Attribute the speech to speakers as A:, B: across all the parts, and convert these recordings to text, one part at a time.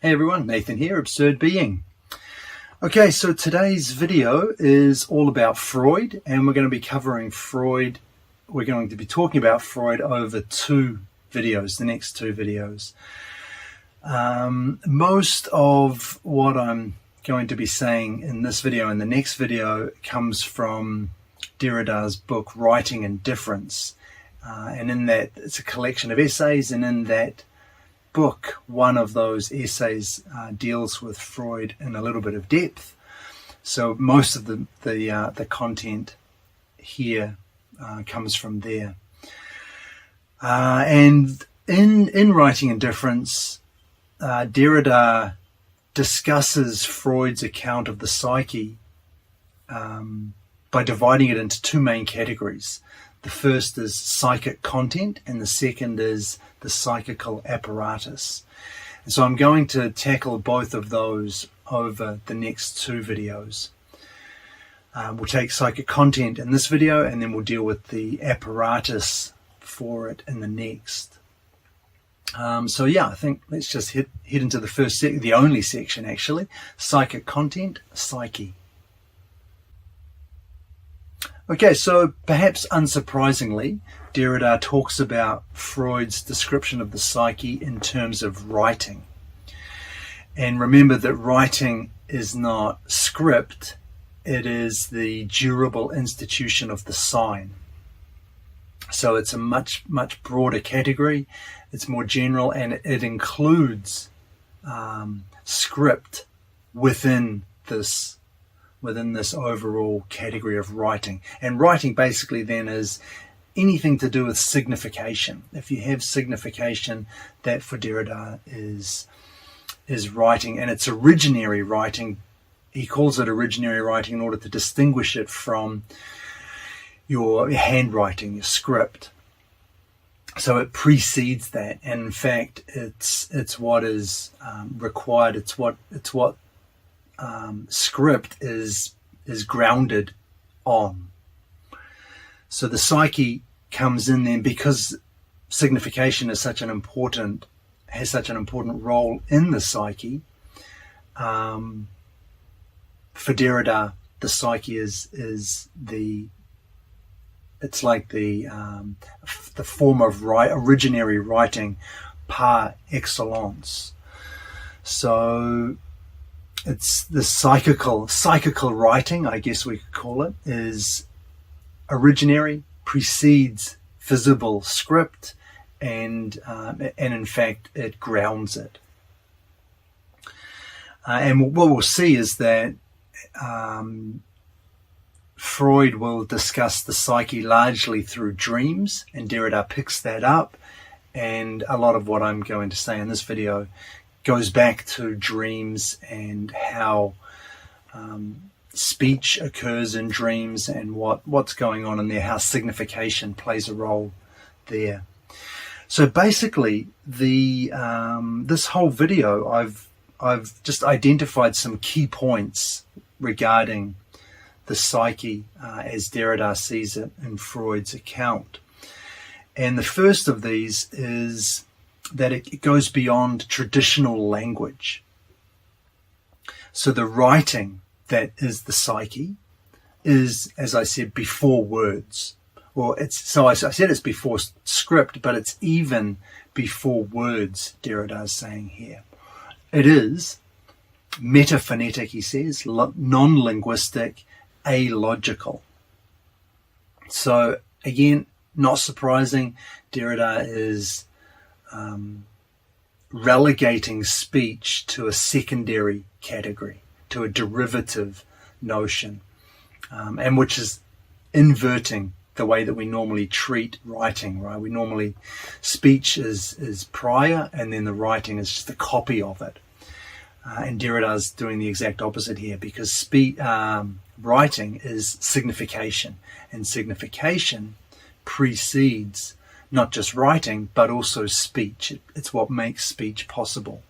A: Hey everyone, Nathan here, Absurd Being. Okay, so today's video is all about Freud, and we're going to be covering Freud. We're going to be talking about Freud over two videos, the next two videos. Most of what I'm going to be saying in this video and the next video comes from Derrida's book, Writing and Difference. And in that, it's a collection of essays, and in that book, one of those essays deals with Freud in a little bit of depth. So most of the content here comes from there. And in Writing and Difference, Derrida discusses Freud's account of the psyche by dividing it into two main categories. The first is psychic content, and the second is the psychical apparatus. And so I'm going to tackle both of those over the next two videos. We'll take psychic content in this video, and then we'll deal with the apparatus for it in the next. So yeah, I think let's just head into the first the only section actually, psychic content, psyche. Okay, so perhaps unsurprisingly, Derrida talks about Freud's description of the psyche in terms of writing. And remember that writing is not script, it is the durable institution of the sign. So it's a much broader category, it's more general, and it includes script within this overall category of writing. And writing basically then is anything to do with signification. If you have signification, that for Derrida is writing, and it's originary writing. He calls it originary writing in order to distinguish it from your handwriting, your script. So it precedes that, and in fact it's what is required. It's what script is grounded on. So the psyche comes in then because signification has such an important role in the psyche. For Derrida, the psyche is the form of originary writing par excellence. So it's the psychical writing, I guess we could call it, is originary, precedes visible script, and in fact it grounds it. And what we'll see is that Freud will discuss the psyche largely through dreams, and Derrida picks that up, and a lot of what I'm going to say in this video goes back to dreams and how speech occurs in dreams and what's going on in there, how signification plays a role there. So basically, this whole video, I've just identified some key points regarding the psyche as Derrida sees it in Freud's account. And the first of these is that it goes beyond traditional language. So the writing that is the psyche is, as I said, before words. Well, I said it's before script, but it's even before words, Derrida is saying here. It is metaphonetic, he says, non-linguistic, alogical. So again, not surprising, Derrida is relegating speech to a secondary category, to a derivative notion, and which is inverting the way that we normally treat writing, right? We normally, speech is prior, and then the writing is just a copy of it. And Derrida is doing the exact opposite here, because writing is signification, and signification precedes not just writing, but also speech. It's what makes speech possible.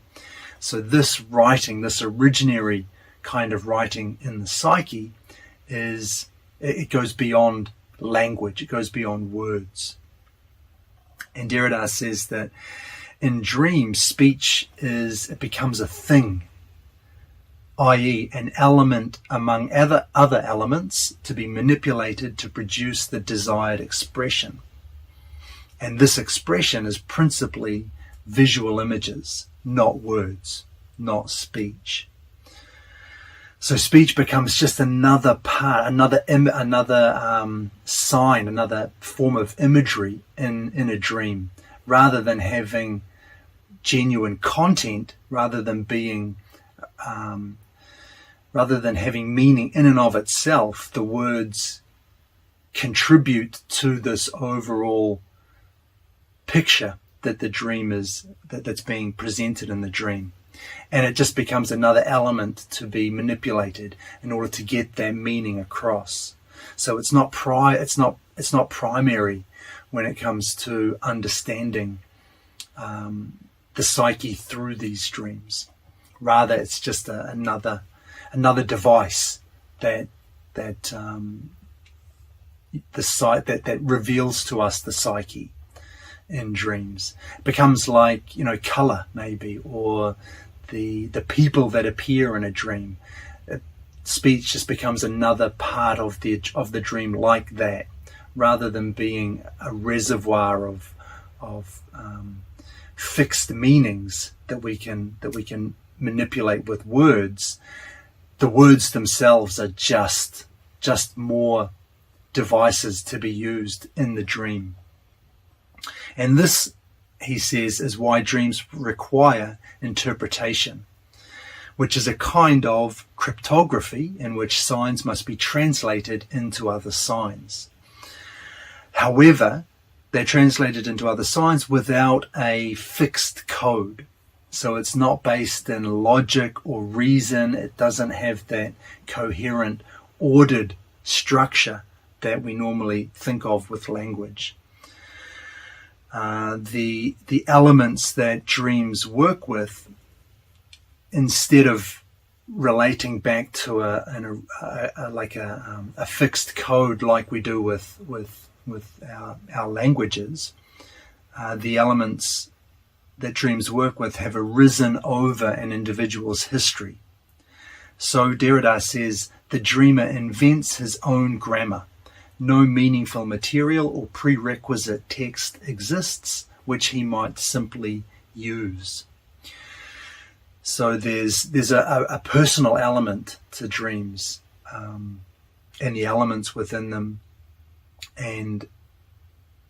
A: So this writing, this originary kind of writing in the psyche, it goes beyond language, it goes beyond words. And Derrida says that In dreams, speech it becomes a thing, i.e. an element among other elements to be manipulated to produce the desired expression. And this expression is principally visual images, not words, not speech. So speech becomes just another part, another sign, another form of imagery in a dream, rather than having genuine content, rather than having meaning in and of itself. The words contribute to this overall picture that the dream that's being presented in the dream. And it just becomes another element to be manipulated in order to get that meaning across. So it's not primary when it comes to understanding the psyche through these dreams. Rather, it's just another device that reveals to us the psyche in dreams. It becomes like, color maybe, or the people that appear in a dream. Speech just becomes another part of the dream like that, rather than being a reservoir of fixed meanings that we can manipulate with words. The words themselves are just more devices to be used in the dream. And this, he says, is why dreams require interpretation, which is a kind of cryptography in which signs must be translated into other signs. However, they're translated into other signs without a fixed code. So it's not based in logic or reason. It doesn't have that coherent, ordered structure that we normally think of with language. The elements that dreams work with, instead of relating back to a fixed code like we do with our languages, the elements that dreams work with have arisen over an individual's history. So Derrida says the dreamer invents his own grammar. No meaningful material or prerequisite text exists which he might simply use. So there's a personal element to dreams, and the elements within them, and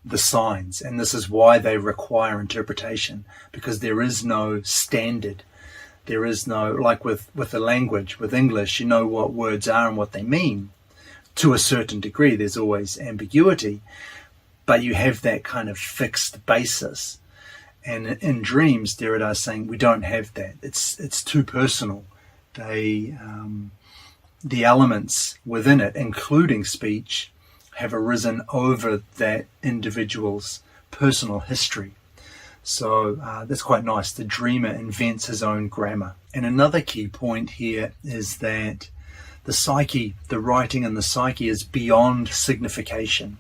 A: the signs. And this is why they require interpretation, because there is no standard. There is no, like with the language, with English, you know what words are and what they mean. To a certain degree, there's always ambiguity, but you have that kind of fixed basis. And in dreams, Derrida is saying we don't have that. It's too personal. The elements within it, including speech, have arisen over that individual's personal history. So that's quite nice. The dreamer invents his own grammar. And another key point here is that the psyche, the writing in the psyche, is beyond signification.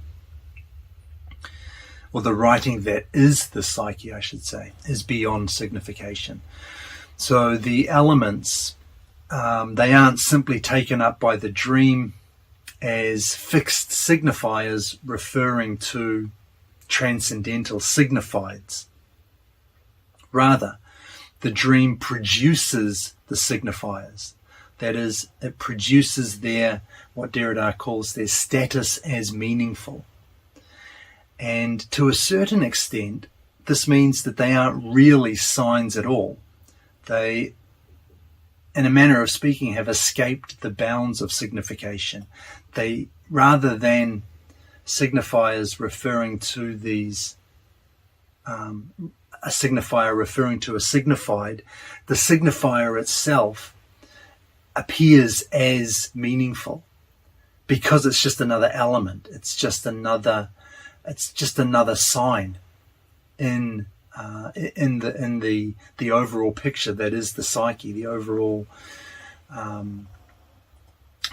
A: Or the writing that is the psyche, I should say, is beyond signification. So the elements, they aren't simply taken up by the dream as fixed signifiers referring to transcendental signifieds. Rather, the dream produces the signifiers. That is, it produces what Derrida calls their status as meaningful. And to a certain extent, this means that they aren't really signs at all. They, in a manner of speaking, have escaped the bounds of signification. They, rather than signifiers referring to these, a signifier referring to a signified, the signifier itself appears as meaningful because it's just another element. It's just another sign in the overall picture that is the psyche, the overall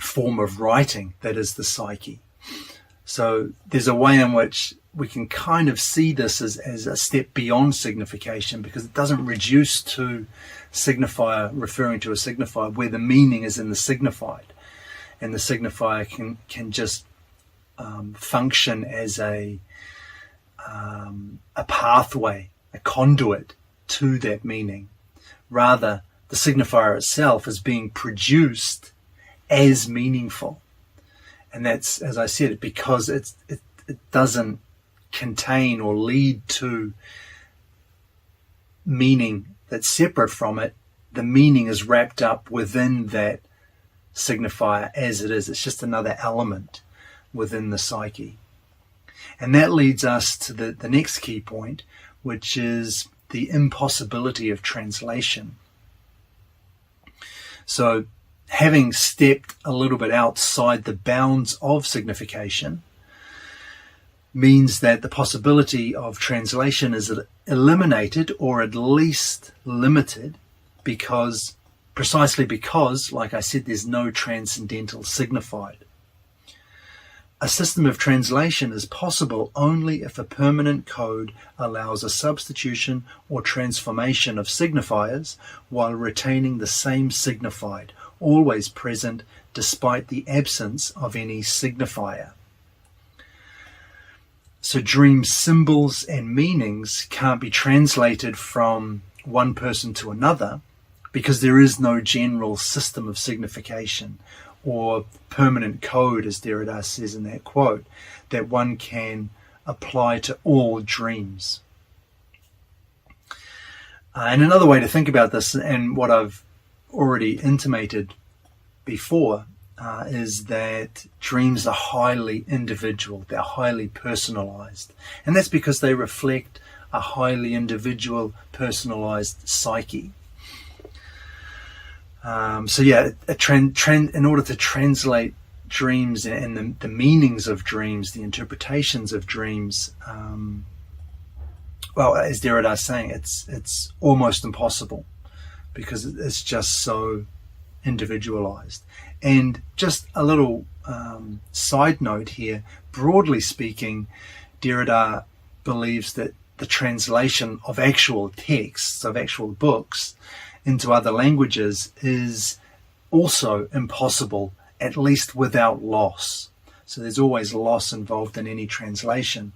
A: form of writing that is the psyche. So there's a way in which we can kind of see this as a step beyond signification, because it doesn't reduce to signifier referring to a signifier where the meaning is in the signified, and the signifier can just function as a pathway, a conduit to that meaning. Rather, the signifier itself is being produced as meaningful. And that's, as I said, because it doesn't contain or lead to meaning that's separate from it. The meaning is wrapped up within that signifier as it is. It's just another element within the psyche. And that leads us to the next key point, which is the impossibility of translation. So, having stepped a little bit outside the bounds of signification means that the possibility of translation is eliminated, or at least limited, precisely because, like I said, there's no transcendental signified. A system of translation is possible only if a permanent code allows a substitution or transformation of signifiers while retaining the same signified, always present despite the absence of any signifier. So dream symbols and meanings can't be translated from one person to another because there is no general system of signification or permanent code, as Derrida says in that quote, that one can apply to all dreams. And another way to think about this, and what I've already intimated before, is that dreams are highly individual, they're highly personalized. And that's because they reflect a highly individual, personalized psyche. In order to translate dreams and the meanings of dreams, the interpretations of dreams, as Derrida is saying, it's almost impossible because it's just so individualized. And just a little side note here, broadly speaking, Derrida believes that the translation of actual texts, of actual books, into other languages is also impossible, at least without loss. So there's always loss involved in any translation.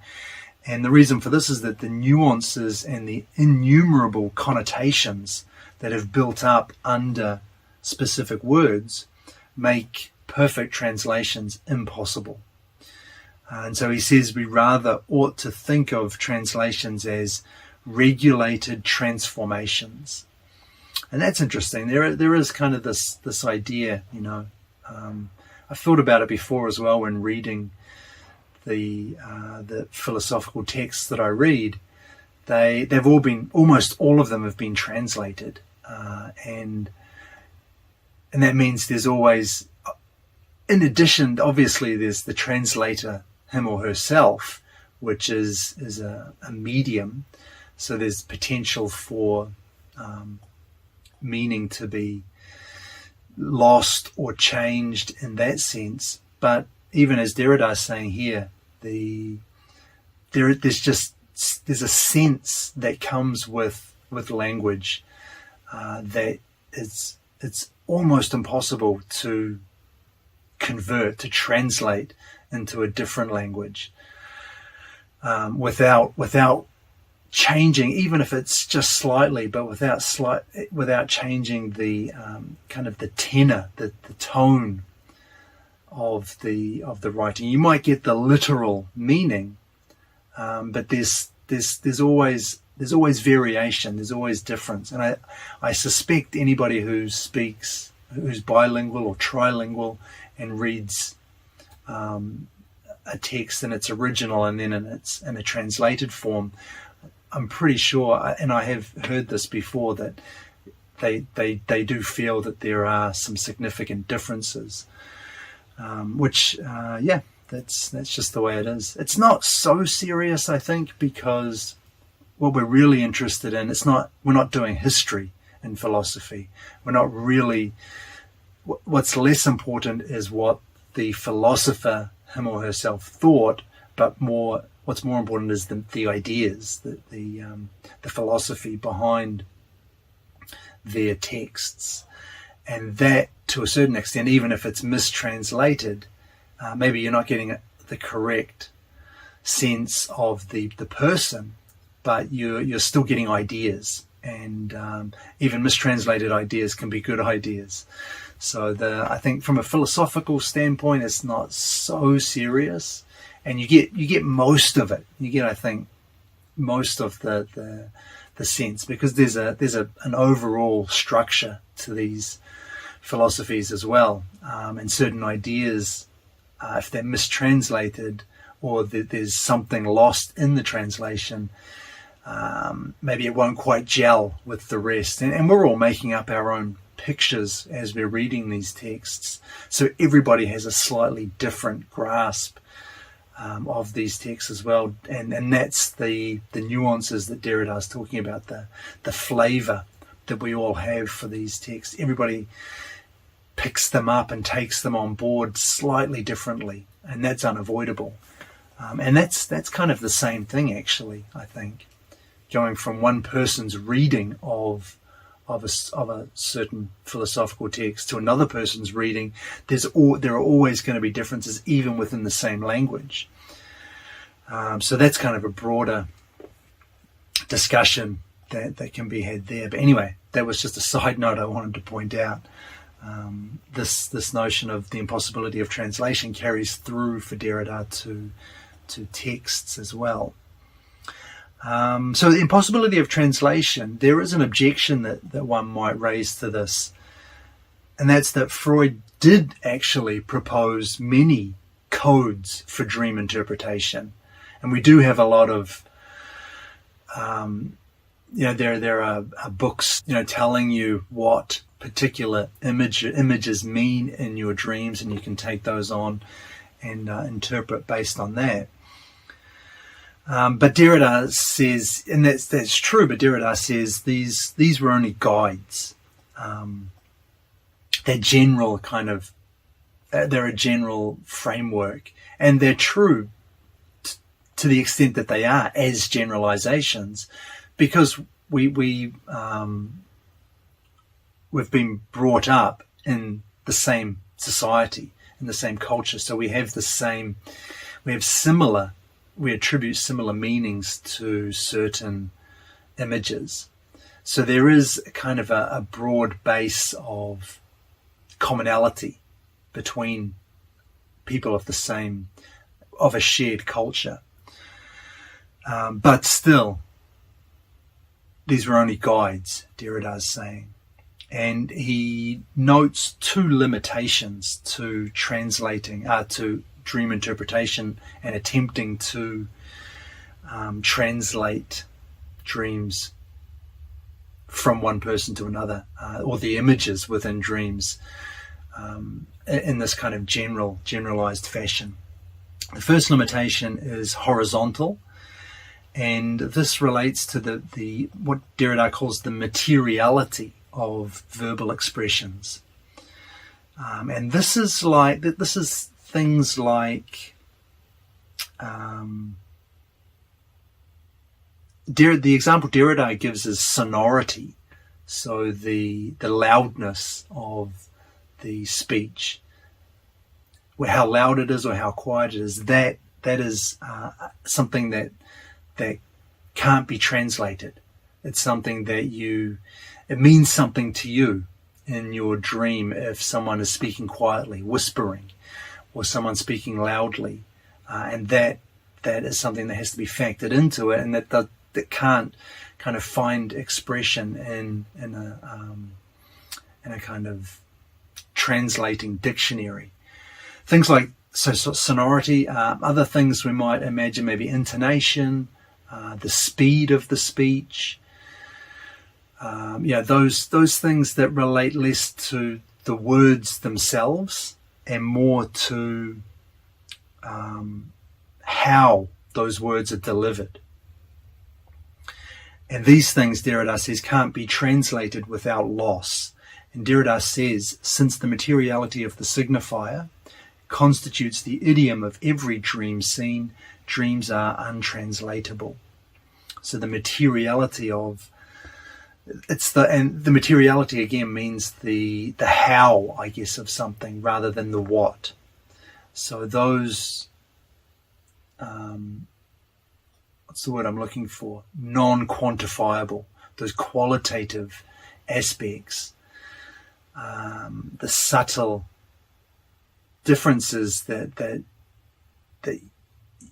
A: And the reason for this is that the nuances and the innumerable connotations that have built up under specific words make perfect translations impossible. And so he says we rather ought to think of translations as regulated transformations. And that's interesting. There is kind of this idea, I thought about it before as well when reading the philosophical texts that I read. They've all been, almost all of them have been translated, and that means there's always, in addition, obviously there's the translator, him or herself, which is a medium. So there's potential for meaning to be lost or changed in that sense. But even as Derrida is saying here, there's a sense that comes with language that it's almost impossible to convert, to translate into a different language without changing, even if it's just slightly, but without changing the kind of the tenor, the tone of the writing. You might get the literal meaning, but there's always variation, there's always difference. And I suspect anybody who's bilingual or trilingual and reads a text in its original and then in a translated form, I'm pretty sure, and I have heard this before, that they do feel that there are some significant differences, that's just the way it is. It's not so serious, I think, because what we're really interested in, we're not doing history in philosophy. We're not really, what's less important is what the philosopher him or herself thought, but what's more important is the ideas, the philosophy behind their texts. And that, to a certain extent, even if it's mistranslated, maybe you're not getting the correct sense of the person, but you're still getting ideas. And even mistranslated ideas can be good ideas. So I think from a philosophical standpoint, it's not so serious, and you get most of it. You get, I think, most of the sense, because there's an overall structure to these philosophies as well, and certain ideas, if they're mistranslated or there's something lost in the translation, maybe it won't quite gel with the rest. And we're all making up our own pictures as we're reading these texts, so everybody has a slightly different grasp of these texts as well, and that's the nuances that Derrida is talking about, the flavor that we all have for these texts. Everybody picks them up and takes them on board slightly differently, and that's unavoidable. And that's kind of the same thing, actually, I think. Going from one person's reading of a certain philosophical text to another person's reading, there are always going to be differences, even within the same language. So that's kind of a broader discussion that can be had there. But anyway, that was just a side note I wanted to point out. This notion of the impossibility of translation carries through for Derrida to texts as well. So the impossibility of translation, there is an objection that one might raise to this, and that's that Freud did actually propose many codes for dream interpretation. And we do have a lot of, there are books, telling you what particular images mean in your dreams, and you can take those on and interpret based on that. But Derrida says, and that's true, but Derrida says these were only guides. They're general they're a general framework, and they're true to the extent that they are as generalizations, because we've been brought up in the same society, in the same culture, so we attribute similar meanings to certain images. So there is kind of a broad base of commonality between people of a shared culture. But still, these were only guides, Derrida is saying. And he notes two limitations to translating, to dream interpretation and attempting to translate dreams from one person to another, or the images within dreams in this kind of generalized fashion. The first limitation is horizontal, and this relates to the what Derrida calls the materiality of verbal expressions, and this is things like the example Derrida gives is sonority, so the loudness of the speech, how loud it is or how quiet it is. That is something that can't be translated. It's something that it means something to you in your dream if someone is speaking quietly, whispering, or someone speaking loudly, and that is something that has to be factored into it, and that can't kind of find expression in a kind of translating dictionary. Things like sonority, other things we might imagine, maybe intonation, the speed of the speech, those things that relate less to the words themselves and more to how those words are delivered. And these things, Derrida says, can't be translated without loss. And Derrida says, since the materiality of the signifier constitutes the idiom of every dream scene. Dreams are untranslatable. So the materiality of the materiality again means the how, I guess, of something rather than the what. So those what's the word I'm looking for? Non-quantifiable, those qualitative aspects, the subtle differences that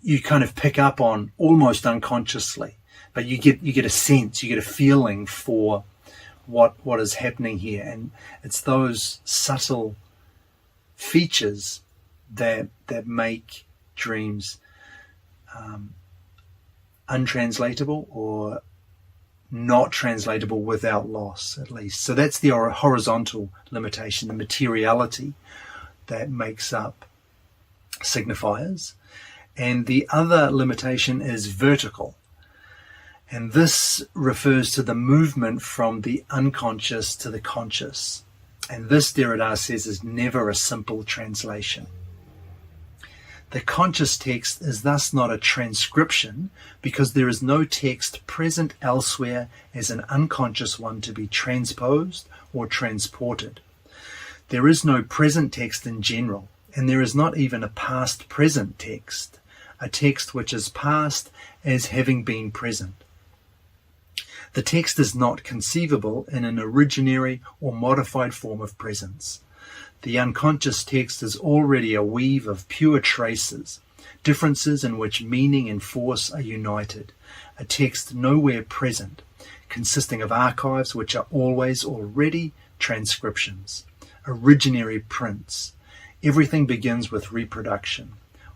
A: you kind of pick up on almost unconsciously, but you get a sense, you get a feeling for what is happening here, and it's those subtle features that make dreams untranslatable or not translatable without loss, at least. So that's the horizontal limitation, the materiality that makes up signifiers. And the other limitation is vertical. And this refers to the movement from the unconscious to the conscious. And this, Derrida says, is never a simple translation. The conscious text is thus not a transcription because there is no text present elsewhere as an unconscious one to be transposed or transported. There is no present text in general, and there is not even a past-present text, a text which is past as having been present. The text is not conceivable in an originary or modified form of presence. The unconscious text is already a weave of pure traces, differences in which meaning and force are united, a text nowhere present, consisting of archives which are always already transcriptions, originary prints. Everything begins with reproduction,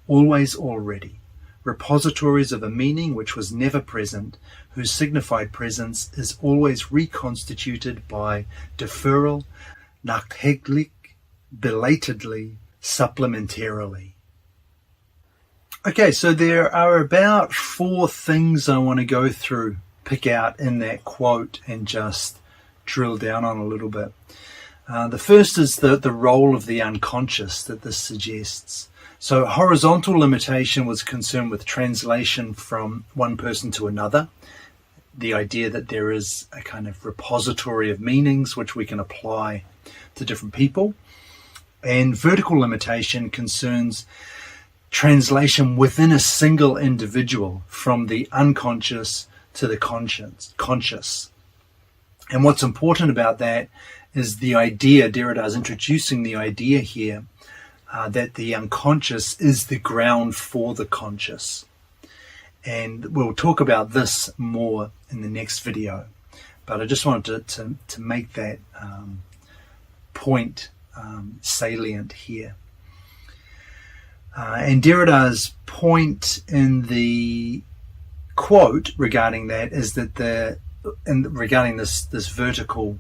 A: always already, repositories of a meaning which was never present, whose signified presence is always reconstituted by deferral, nachträglich, belatedly, supplementarily. Okay, so there are about 4 things I want to go through, pick out in that quote and just drill down on a little bit. The first is the role of the unconscious that this suggests. So horizontal limitation was concerned with translation from one person to another, the idea that there is a kind of repository of meanings which we can apply to different people. And vertical limitation concerns translation within a single individual from the unconscious to the conscious. And what's important about that is the idea, Derrida is introducing the idea here that the unconscious is the ground for the conscious. And we'll talk about this more in the next video. But I just wanted to make that point salient here. And Derrida's point in the quote regarding that is that regarding this vertical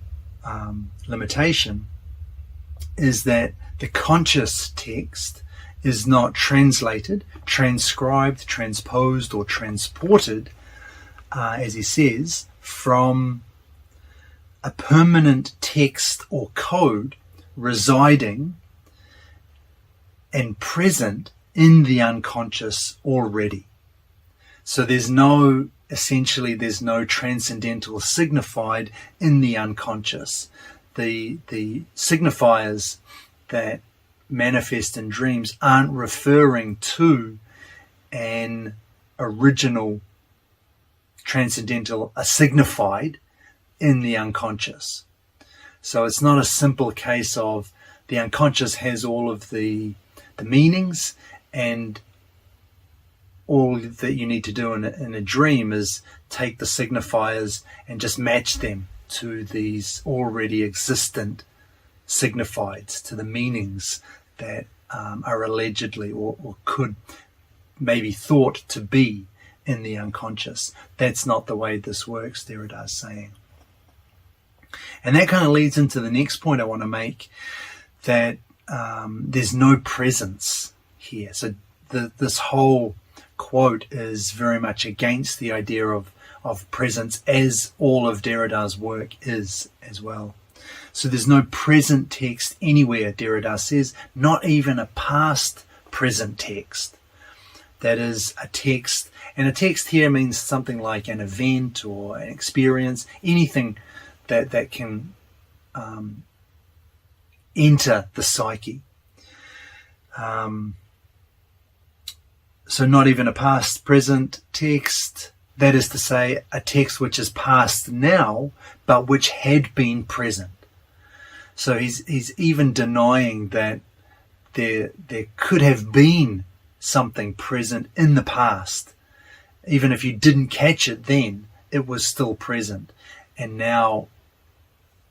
A: limitation is that the conscious text is not translated, transcribed, transposed, or transported, as he says, from a permanent text or code residing and present in the unconscious already. So there's no transcendental signified in the unconscious. The signifiers that manifest in dreams aren't referring to an original transcendental, a signified in the unconscious. So it's not a simple case of the unconscious has all of the meanings, and all that you need to do in a dream is take the signifiers and just match them to these already existent signifieds, to the meanings that are allegedly or could maybe thought to be in the unconscious. That's not the way this works, Derrida is saying. And that kind of leads into the next point I want to make, that there's no presence here. So this whole quote is very much against the idea of presence, as all of Derrida's work is as well. So there's no present text anywhere, Derrida says, not even a past present text. That is a text, and a text here means something like an event or an experience, anything that can enter the psyche. So not even a past present text, that is to say, a text which is past now, but which had been present. So he's even denying that there could have been something present in the past. Even if you didn't catch it then, it was still present. And now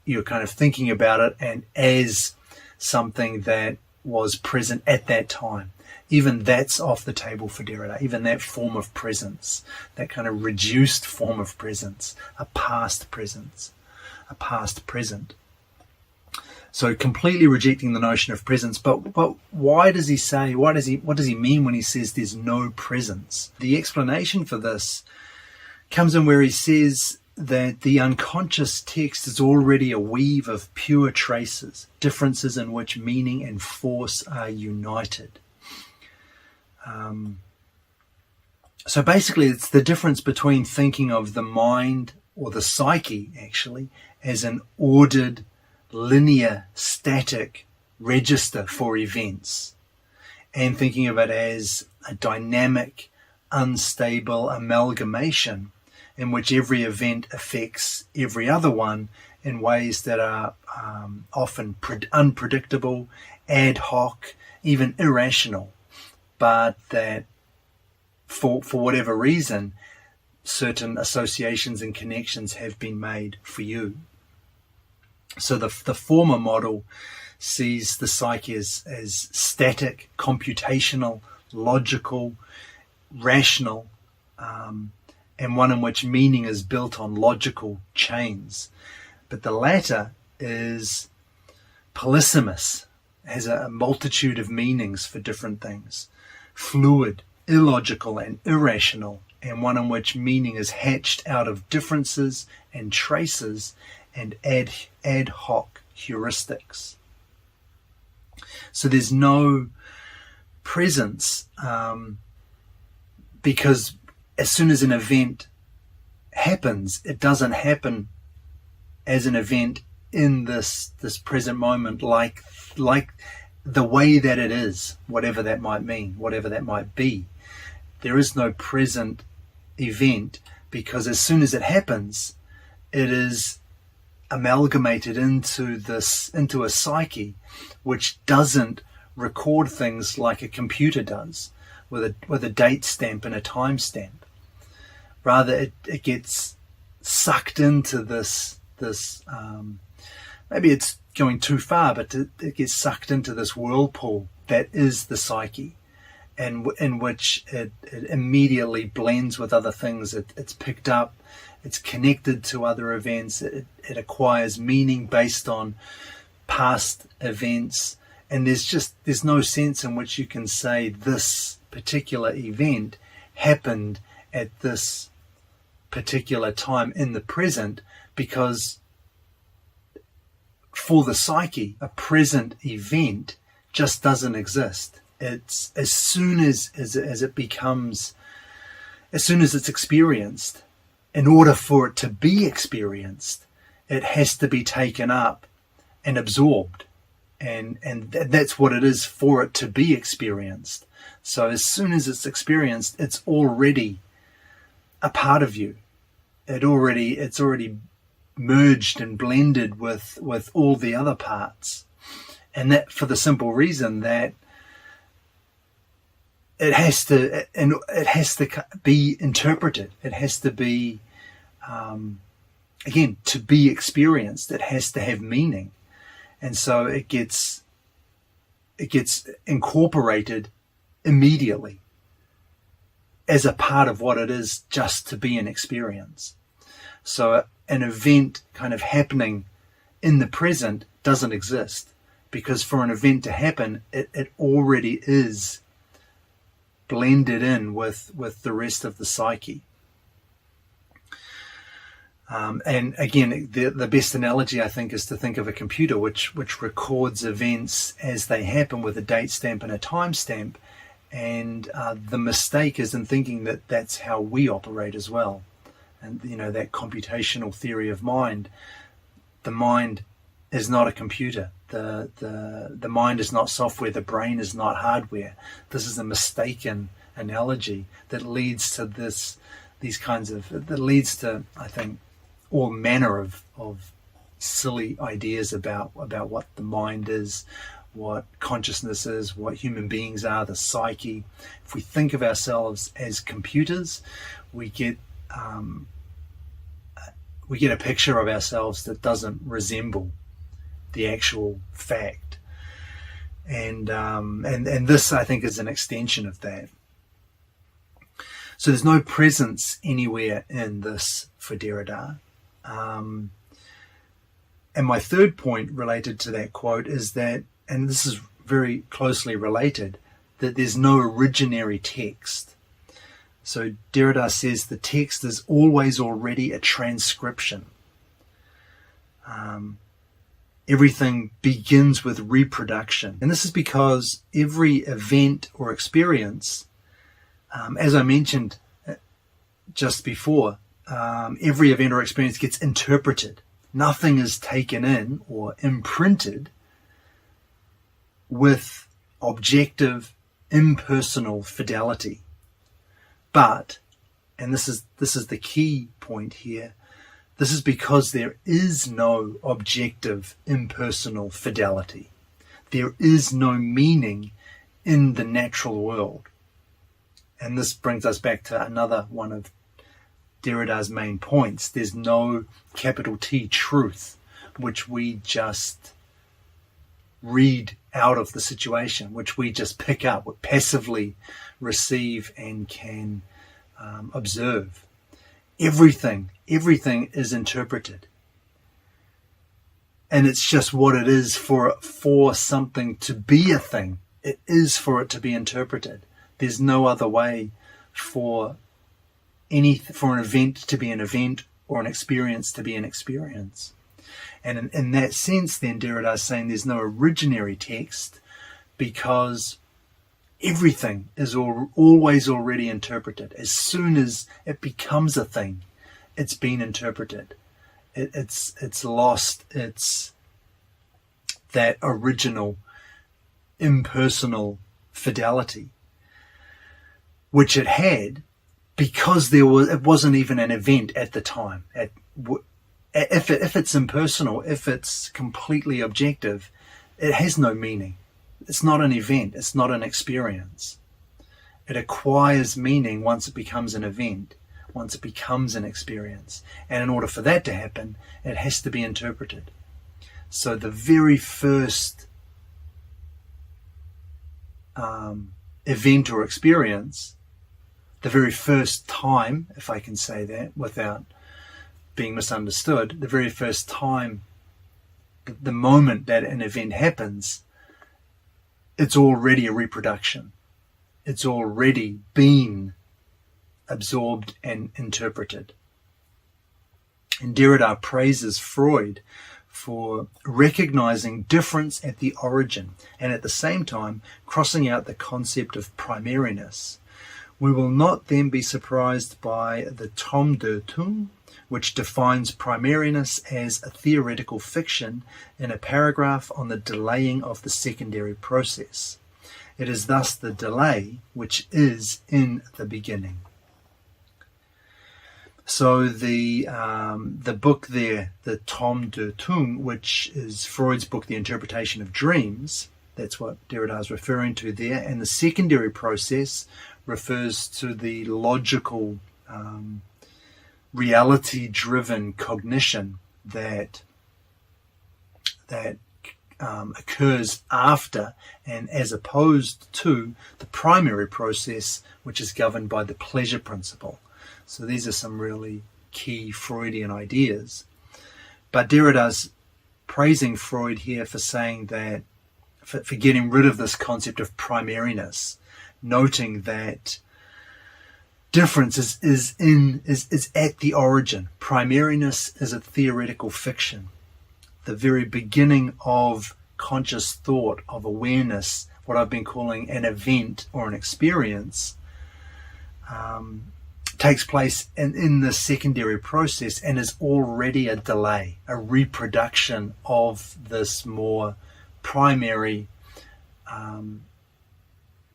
A: you're kind of thinking about it and as something that was present at that time. Even that's off the table for Derrida. Even that form of presence, that kind of reduced form of presence, a past presence, a past present. So completely rejecting the notion of presence. But why does he say, what does he mean when he says there's no presence? The explanation for this comes in where he says that the unconscious text is already a weave of pure traces, differences in which meaning and force are united. So basically it's the difference between thinking of the mind, or the psyche actually, as an ordered, linear, static register for events, and thinking of it as a dynamic, unstable amalgamation in which every event affects every other one in ways that are often unpredictable, ad hoc, even irrational, but that for whatever reason, certain associations and connections have been made for you. So the former model sees the psyche as static, computational, logical, rational, and one in which meaning is built on logical chains. But the latter is polysemous, has a multitude of meanings for different things, fluid, illogical and irrational, and one in which meaning is hatched out of differences and traces and ad hoc heuristics. So there's no presence because as soon as an event happens, it doesn't happen as an event in this present moment like the way that it is, whatever that might mean, whatever that might be. There is no present event because as soon as it happens, it is amalgamated into a psyche which doesn't record things like a computer does with a date stamp and a time stamp. Rather, it gets sucked into this maybe it's going too far, but it gets sucked into this whirlpool that is the psyche, and in which it immediately blends with other things. It's picked up, it's connected to other events, it acquires meaning based on past events, and there's no sense in which you can say this particular event happened at this particular time in the present, because for the psyche, a present event just doesn't exist. It's as soon as it's experienced, in order for it to be experienced, it has to be taken up and absorbed, and that's what it is for it to be experienced. So as soon as it's experienced, it's already a part of you. It's already merged and blended with all the other parts, and that for the simple reason that it has to be interpreted. It has to be again, to be experienced. It has to have meaning, and so it gets incorporated immediately as a part of what it is just to be an experience. So an event kind of happening in the present doesn't exist, because for an event to happen, it already is blended in with the rest of the psyche. And again, the best analogy, I think, is to think of a computer which records events as they happen with a date stamp and a time stamp. And the mistake is in thinking that that's how we operate as well. And, that computational theory of mind, the mind is not a computer. The mind is not software. The brain is not hardware. This is a mistaken analogy that leads to that leads to, I think, all manner of silly ideas about what the mind is, what consciousness is, what human beings are, the psyche. If we think of ourselves as computers, we get a picture of ourselves that doesn't resemble the actual fact, and this, I think, is an extension of that. So there's no presence anywhere in this for Derrida. And my third point related to that quote is that, and this is very closely related, that there's no originary text. So Derrida says the text is always already a transcription. Everything begins with reproduction. And this is because every event or experience, as I mentioned just before, every event or experience gets interpreted. Nothing is taken in or imprinted with objective, impersonal fidelity. But, and this is the key point here, this is because there is no objective, impersonal fidelity. There is no meaning in the natural world. And this brings us back to another one of Derrida's main points. There's no capital T truth, which we just read out of the situation, which we just pick up, we passively receive and can observe. Everything is interpreted. And it's just what it is for something to be a thing. It is for it to be interpreted. There's no other way for an event to be an event or an experience to be an experience. And in that sense, then, Derrida is saying there's no originary text because everything is always already interpreted. As soon as it becomes a thing, it's been interpreted. It's lost its that original impersonal fidelity, which it had because it wasn't even an event at the time. If it's impersonal, if it's completely objective, it has no meaning. It's not an event. It's not an experience. It acquires meaning once it becomes an event, once it becomes an experience. And in order for that to happen, it has to be interpreted. So the very first event or experience, the very first time, if I can say that without being misunderstood, the very first time, the moment that an event happens, it's already a reproduction. It's already been absorbed and interpreted. And Derrida praises Freud for recognizing difference at the origin and at the same time crossing out the concept of primariness. We will not then be surprised by the tome de Thun, which defines primariness as a theoretical fiction in a paragraph on the delaying of the secondary process. It is thus the delay which is in the beginning. So the book there, the Tome de Thun, which is Freud's book, The Interpretation of Dreams, that's what Derrida is referring to there, and the secondary process refers to the logical, reality-driven cognition that occurs after and as opposed to the primary process, which is governed by the pleasure principle. So these are some really key Freudian ideas. But Derrida's praising Freud here for saying that, for getting rid of this concept of primariness, noting that difference is at the origin. Primariness is a theoretical fiction. The very beginning of conscious thought, of awareness, what I've been calling an event or an experience, takes place in the secondary process and is already a delay, a reproduction of this more primary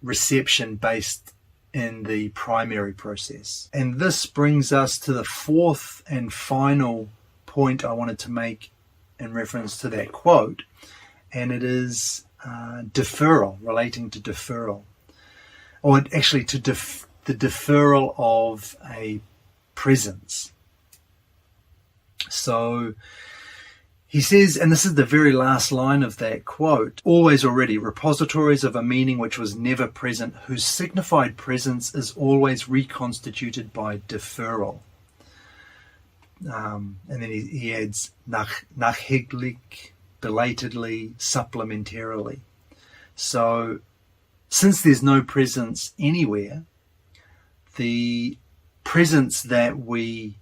A: reception based in the primary process. And this brings us to the fourth and final point I wanted to make in reference to that quote, and it is deferral, relating to deferral, or actually to the deferral of a presence. So he says, and this is the very last line of that quote, always already, repositories of a meaning which was never present, whose signified presence is always reconstituted by deferral. And then he adds, nachheglich, belatedly, supplementarily. So since there's no presence anywhere, the presence that we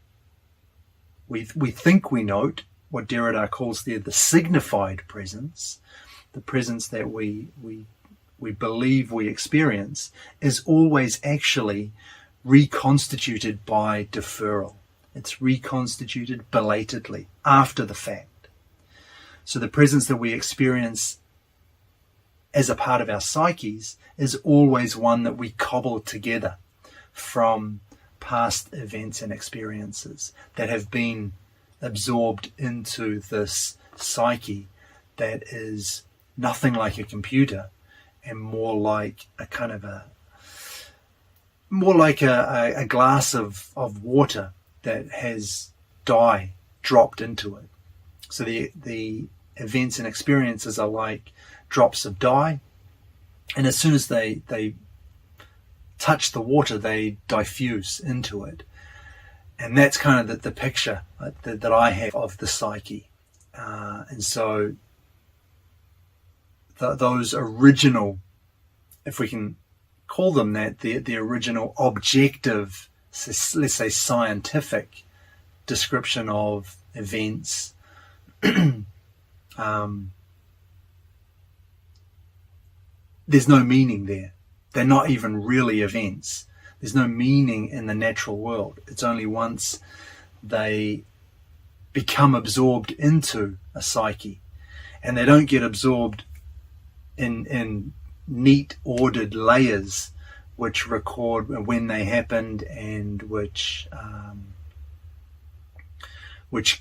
A: think we note, what Derrida calls there the signified presence, the presence that we believe we experience, is always actually reconstituted by deferral. It's reconstituted belatedly, after the fact. So the presence that we experience as a part of our psyches is always one that we cobble together from past events and experiences that have been absorbed into this psyche that is nothing like a computer and more like a kind of a glass of water that has dye dropped into it. So the events and experiences are like drops of dye, and as soon as they touch the water, they diffuse into it. And that's kind of the picture that I have of the psyche. And so those original, if we can call them that, the original objective, let's say scientific description of events, there's no meaning there. They're not even really events. There's no meaning in the natural world. It's only once they become absorbed into a psyche, and they don't get absorbed in neat ordered layers which record when they happened and which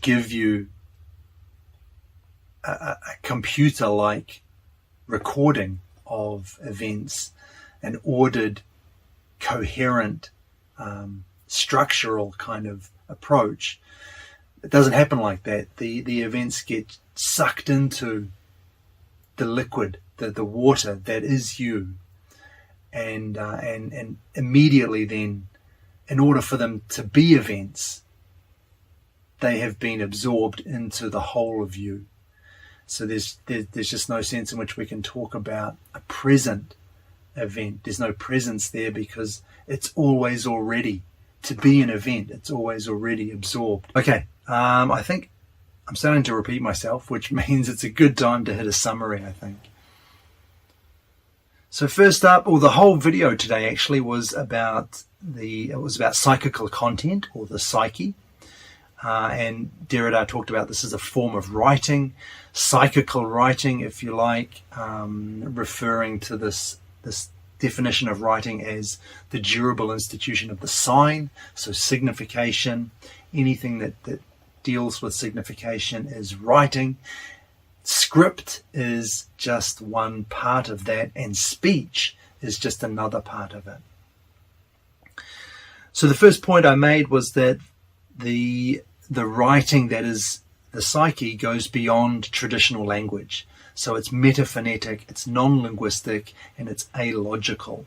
A: give you a computer-like recording of events, an ordered, coherent, structural kind of approach. It doesn't happen like that. The events get sucked into the liquid, the water that is you, and immediately then, in order for them to be events, they have been absorbed into the whole of you. So there's just no sense in which we can talk about a present event. There's no presence there because it's always already, to be an event, it's always already absorbed. Okay, I think I'm starting to repeat myself, which means it's a good time to hit a summary, I think. So first up, the whole video today actually was about psychical content, or the psyche. And Derrida talked about this as a form of writing, psychical writing, if you like, referring to this definition of writing as the durable institution of the sign. So signification, anything that deals with signification is writing. Script is just one part of that, and speech is just another part of it. So the first point I made was that the writing that is the psyche goes beyond traditional language. So it's metaphonetic, it's non-linguistic, and it's alogical.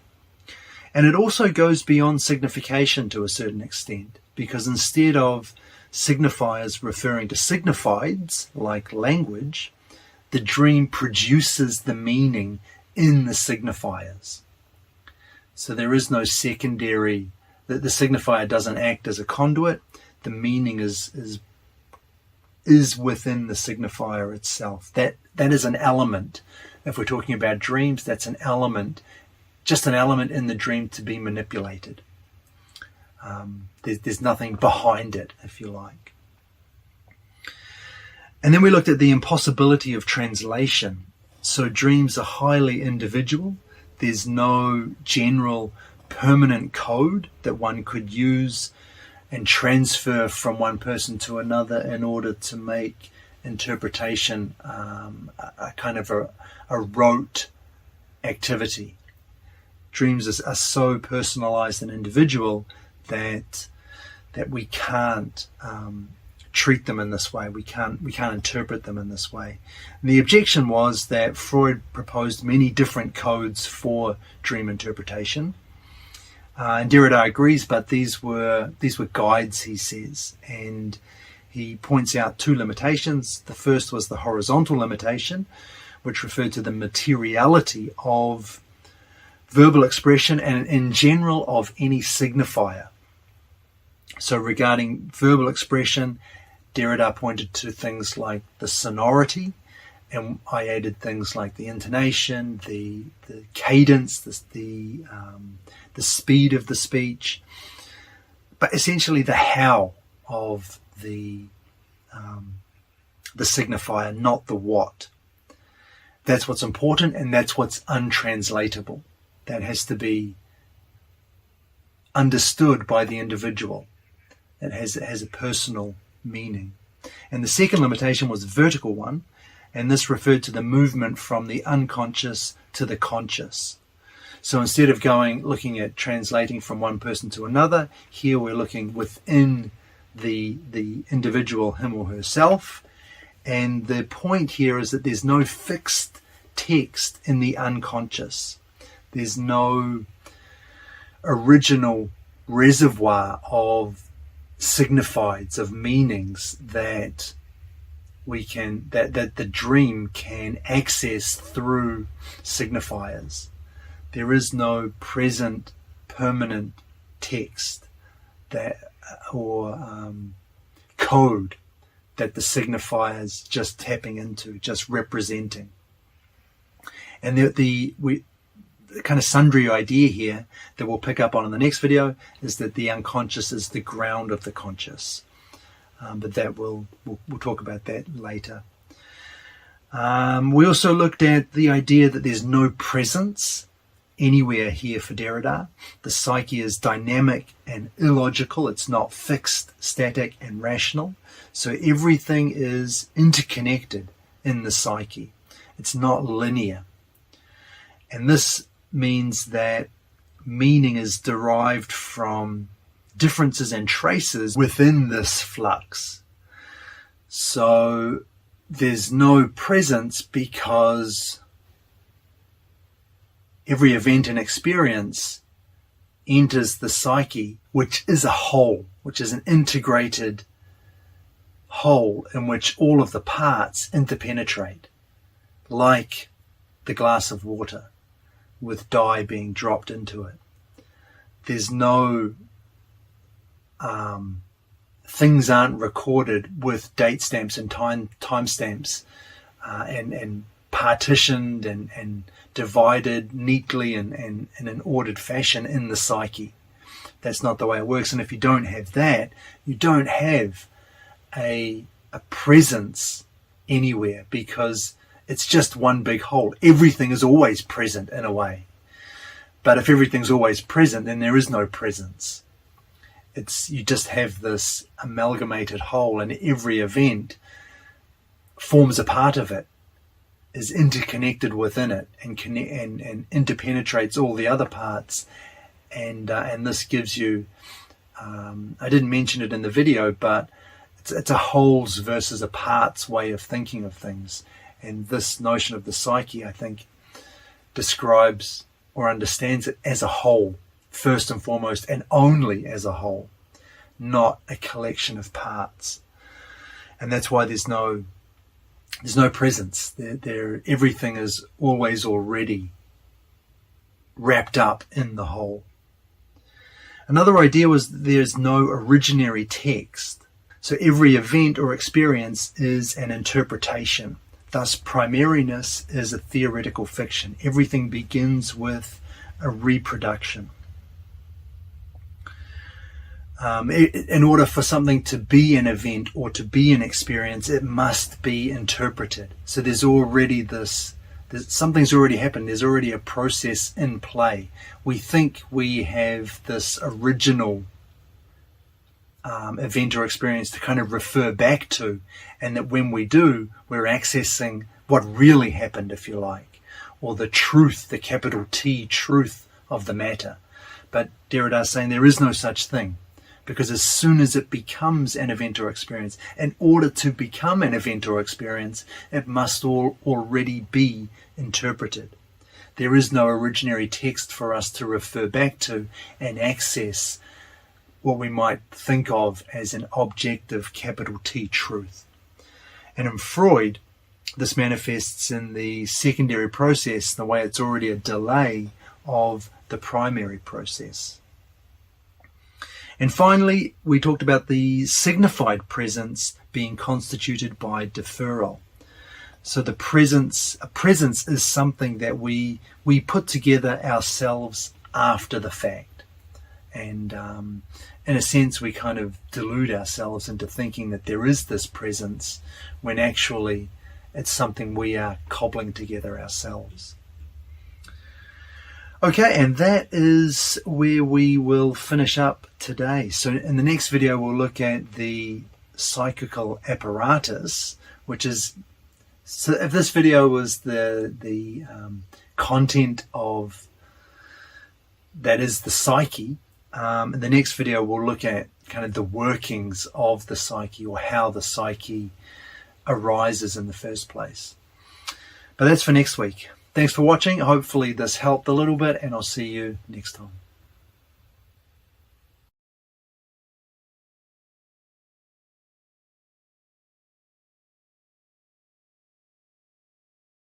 A: And it also goes beyond signification to a certain extent, because instead of signifiers referring to signifieds, like language, the dream produces the meaning in the signifiers. So there is no secondary The signifier doesn't act as a conduit. The meaning is within the signifier itself. That is an element. If we're talking about dreams, that's an element, just an element in the dream to be manipulated. There's nothing behind it, if you like. And then we looked at the impossibility of translation. So dreams are highly individual. There's no general permanent code that one could use and transfer from one person to another in order to make interpretation a kind of a rote activity. Dreams are so personalized and individual that we can't treat them in this way. We can't interpret them in this way. And the objection was that Freud proposed many different codes for dream interpretation. And Derrida agrees, but these were guides, he says, and he points out two limitations. The first was the horizontal limitation, which referred to the materiality of verbal expression and in general of any signifier. So regarding verbal expression, Derrida pointed to things like the sonority, and I added things like the intonation, the cadence, the speed of the speech, but essentially the how of the signifier, not the what. That's what's important, and that's what's untranslatable. That has to be understood by the individual. It has a personal meaning. And the second limitation was a vertical one, and this referred to the movement from the unconscious to the conscious. So instead of looking at translating from one person to another, here we're looking within the individual, him or herself. And the point here is that there's no fixed text in the unconscious. There's no original reservoir of signifieds, of meanings that the dream can access through signifiers. There is no present permanent text or code that the signifiers just tapping into, just representing. And the kind of sundry idea here that we'll pick up on in the next video is that the unconscious is the ground of the conscious. But that we'll talk about that later. We also looked at the idea that there's no presence anywhere here for Derrida. The psyche is dynamic and illogical. It's not fixed, static, and rational. So everything is interconnected in the psyche. It's not linear. And this means that meaning is derived from differences and traces within this flux. So there's no presence because every event and experience enters the psyche, which is a whole, which is an integrated whole in which all of the parts interpenetrate, like the glass of water with dye being dropped into it. There's no things aren't recorded with date stamps and time stamps and partitioned and divided neatly and in an ordered fashion in the psyche. That's not the way it works. And if you don't have that, you don't have a presence anywhere, because it's just one big whole. Everything is always present in a way. But if everything's always present, then there is no presence. You just have this amalgamated whole, and every event forms a part of it, is interconnected within it, and interpenetrates all the other parts. And this gives you, I didn't mention it in the video, but it's a wholes versus a parts way of thinking of things. And this notion of the psyche, I think, describes or understands it as a whole, first and foremost, and only as a whole, not a collection of parts. And that's why there's no presence. Everything is always already wrapped up in the whole. Another idea was there's no originary text. So every event or experience is an interpretation. Thus, primariness is a theoretical fiction. Everything begins with a reproduction. In order for something to be an event or to be an experience, it must be interpreted. So there's already something's already happened. There's already a process in play. We think we have this original event or experience to kind of refer back to, and that when we do, we're accessing what really happened, if you like, or the truth, the capital T truth of the matter. But Derrida is saying there is no such thing, because as soon as it becomes an event or experience, in order to become an event or experience, it must already be interpreted. There is no originary text for us to refer back to and access what we might think of as an objective capital T truth. And in Freud, this manifests in the secondary process, the way it's already a delay of the primary process. And finally, we talked about the signified presence being constituted by deferral. So a presence is something that we put together ourselves after the fact. And in a sense, we kind of delude ourselves into thinking that there is this presence when actually it's something we are cobbling together ourselves. Okay, and that is where we will finish up today. So in the next video, we'll look at the psychical apparatus, which is, so if this video was the content of, that is the psyche, in the next video, we'll look at kind of the workings of the psyche, or how the psyche arises in the first place. But that's for next week. Thanks for watching. Hopefully this helped a little bit, and I'll see you next time.